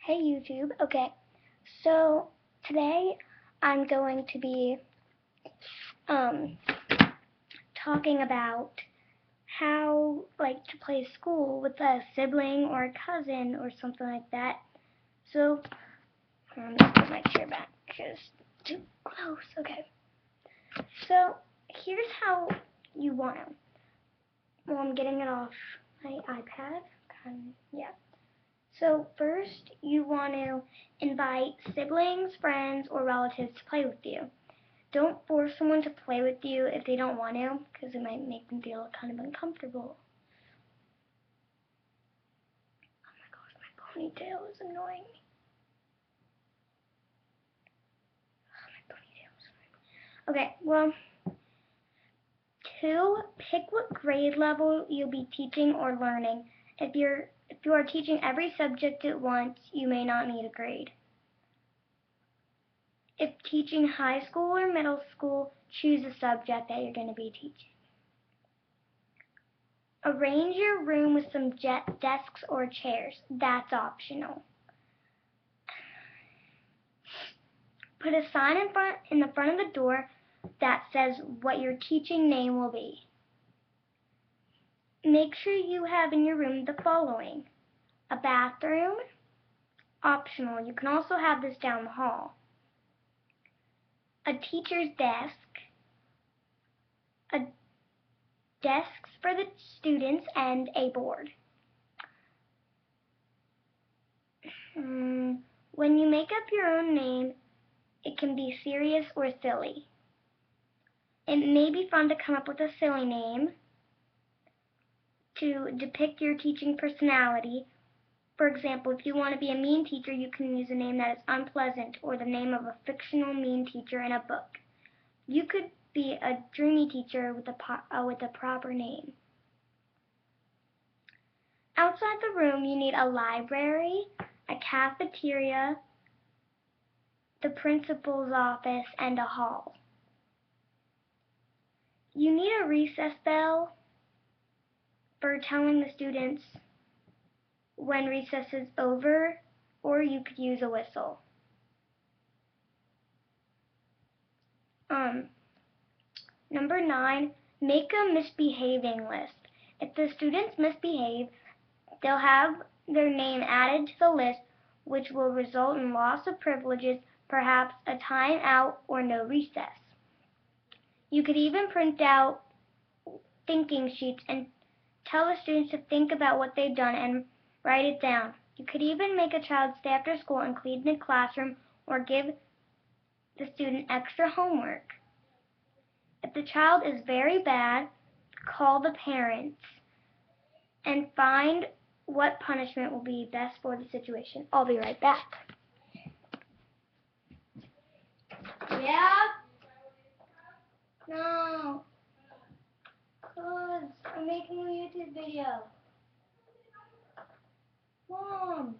Hey YouTube. Okay, so today I'm going to be talking about how to play school with a sibling or a cousin or something like that. So I'm gonna put my chair back because it's too close. Okay. So here's how you want to. Well, I'm getting it off my iPad. Yeah. So first, you want to invite siblings, friends, or relatives to play with you. Don't force someone to play with you if they don't want to, because it might make them feel kind of uncomfortable. Oh my gosh, my ponytail is annoying me. Okay, well, 2, pick what grade level you'll be teaching or learning. If you are teaching every subject at once, you may not need a grade. If teaching high school or middle school, choose a subject that you're going to be teaching. Arrange your room with some desks or chairs. That's optional. Put a sign in the front of the door that says what your teaching name will be. Make sure you have in your room the following: a bathroom, optional, you can also have this down the hall, a teacher's desk, a desk for the students, and a board. When you make up your own name, it can be serious or silly. It may be fun to come up with a silly name to depict your teaching personality. For example, if you want to be a mean teacher, you can use a name that is unpleasant or the name of a fictional mean teacher in a book. You could be a dreamy teacher with a proper name. Outside the room, you need a library, a cafeteria, the principal's office, and a hall. You need a recess bell for telling the students when recess is over, or you could use a whistle. Number 9, make a misbehaving list. If the students misbehave, they'll have their name added to the list, which will result in loss of privileges, perhaps a time out or no recess. You could even print out thinking sheets and tell the students to think about what they've done and write it down. You could even make a child stay after school and clean the classroom or give the student extra homework. If the child is very bad, call the parents and find what punishment will be best for the situation. I'll be right back. Yeah? No. Cause I'm making a YouTube video. Mom.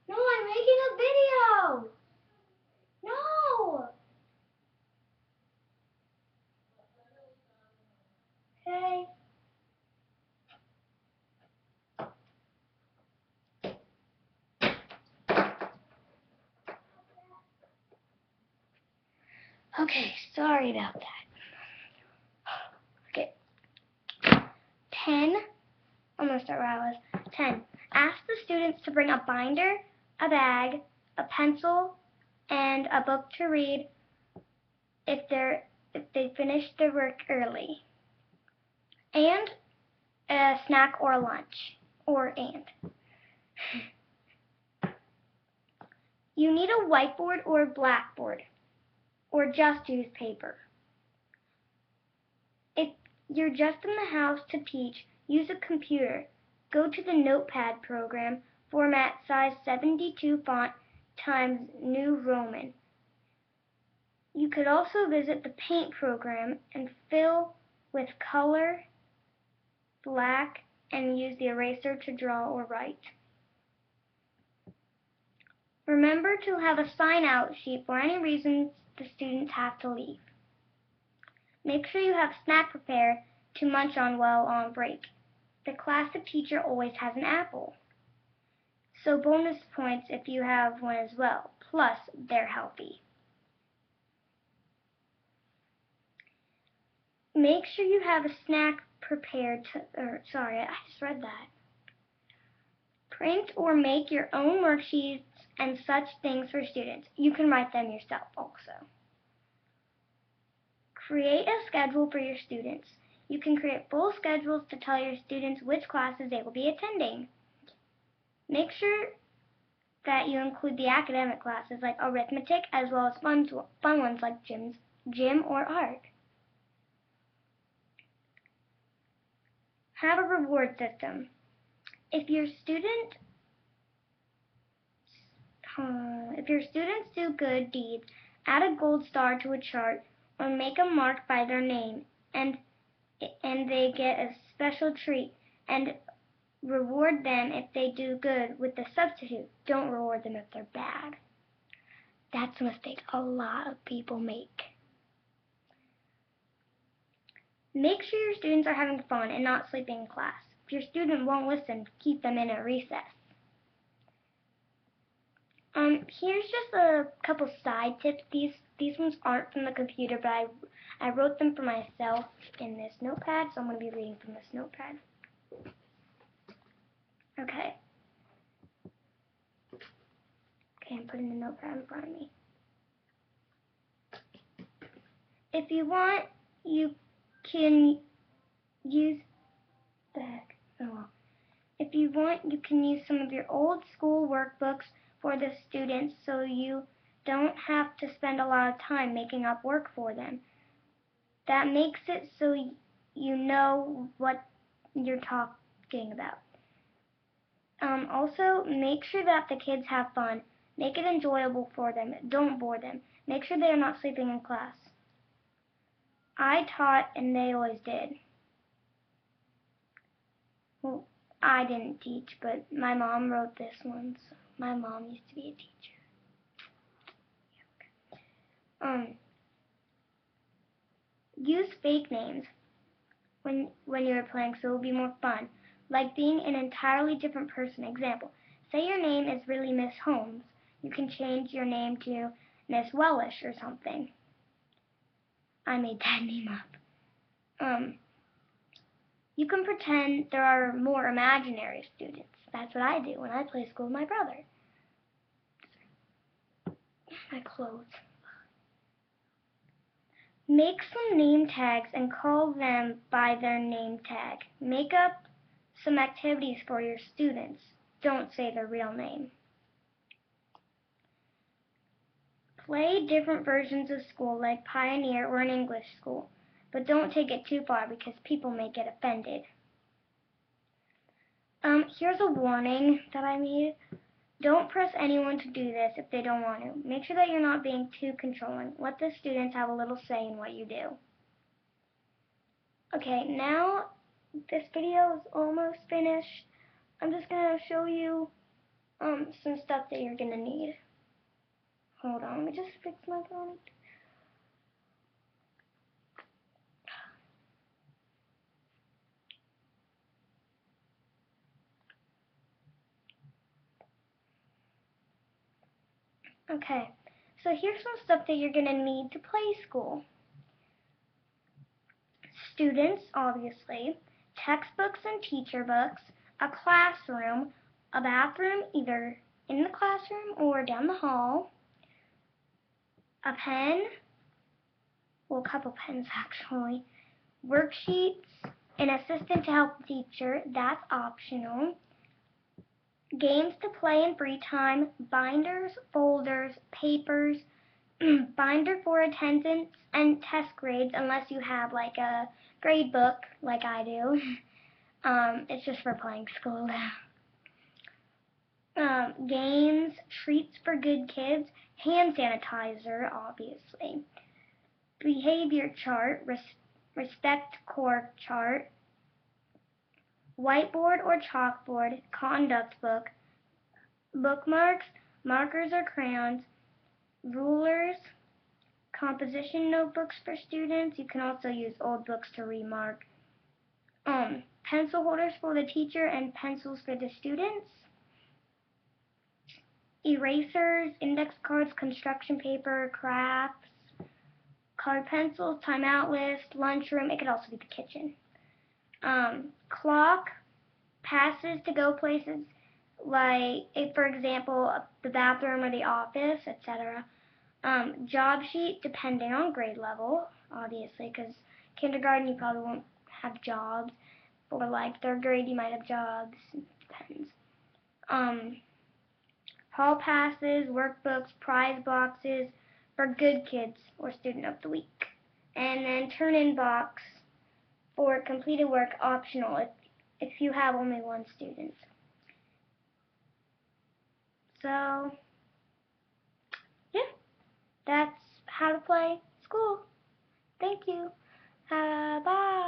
No, I'm making a video. No. Okay. Okay, sorry about that. Okay. 10. I'm going to start where I was. 10. Ask the students to bring a binder, a bag, a pencil, and a book to read if they finish their work early. And a snack or lunch. You need a whiteboard or a blackboard, or just use paper. If you're just in the house to teach, use a computer. Go to the Notepad program, format size 72 font times New Roman. You could also visit the Paint program and fill with color, black, and use the eraser to draw or write. Remember to have a sign-out sheet for any reasons the students have to leave. Make sure you have snack prepared to munch on while on break. The class of teacher always has an apple. So bonus points if you have one as well. Plus, they're healthy. Make sure you have a snack prepared I just read that. Print or make your own worksheets and such things for students. You can write them yourself also. Create a schedule for your students. You can create full schedules to tell your students which classes they will be attending. Make sure that you include the academic classes like arithmetic as well as fun ones like gym or art. Have a reward system. If your students do good deeds, add a gold star to a chart or make a mark by their name and they get a special treat, and reward them if they do good with the substitute. Don't reward them if they're bad. That's a mistake a lot of people make. Make sure your students are having fun and not sleeping in class. If your student won't listen, keep them in at recess. Here's just a couple side tips. These ones aren't from the computer, but I wrote them for myself in this notepad, so I'm going to be reading from this notepad. Okay, I'm putting the notepad in front of me. If you want, you can use If you want, you can use some of your old school workbooks for the students so you don't have to spend a lot of time making up work for them. That makes it so you know what you're talking about. Also, make sure that the kids have fun. Make it enjoyable for them. Don't bore them. Make sure they are not sleeping in class. I taught and they always did. Well, I didn't teach, but my mom wrote this one. So my mom used to be a teacher. Use fake names when you're playing so it'll be more fun. Like being an entirely different person. Example, say your name is really Miss Holmes. You can change your name to Miss Wellish or something. I made that name up. You can pretend there are more imaginary students. That's what I do when I play school with my brother. My clothes. Make some name tags and call them by their name tag. Make up some activities for your students. Don't say their real name. Play different versions of school like Pioneer or an English school, but don't take it too far because people may get offended. Here's a warning that I made. Don't press anyone to do this if they don't want to. Make sure that you're not being too controlling. Let the students have a little say in what you do. Okay, now this video is almost finished. I'm just going to show you some stuff that you're going to need. Hold on, let me just fix my phone. Okay, so here's some stuff that you're going to need to play school. Students, obviously, textbooks and teacher books, a classroom, a bathroom either in the classroom or down the hall, a pen, well, a couple pens actually, worksheets, an assistant to help the teacher, that's optional, games to play in free time, binders, folders, papers, binder for attendance and test grades unless you have like a grade book like I do. It's just for playing school. Games, treats for good kids, hand sanitizer, obviously. Behavior chart, respect core chart, whiteboard or chalkboard, conduct book, bookmarks, markers or crayons, rulers, composition notebooks for students. You can also use old books to remark. pencil holders for the teacher and pencils for the students, erasers, index cards, construction paper, crafts, colored pencils, timeout list, lunchroom. It could also be the kitchen. Clock, passes to go places like, if, for example, the bathroom or the office, etc. Job sheet, depending on grade level, obviously, because kindergarten you probably won't have jobs, or like third grade you might have jobs. It depends. Hall passes, workbooks, prize boxes for good kids or student of the week, and then turn-in box for completed work, optional if you have only one student. So, yeah, that's how to play school. Thank you. Bye.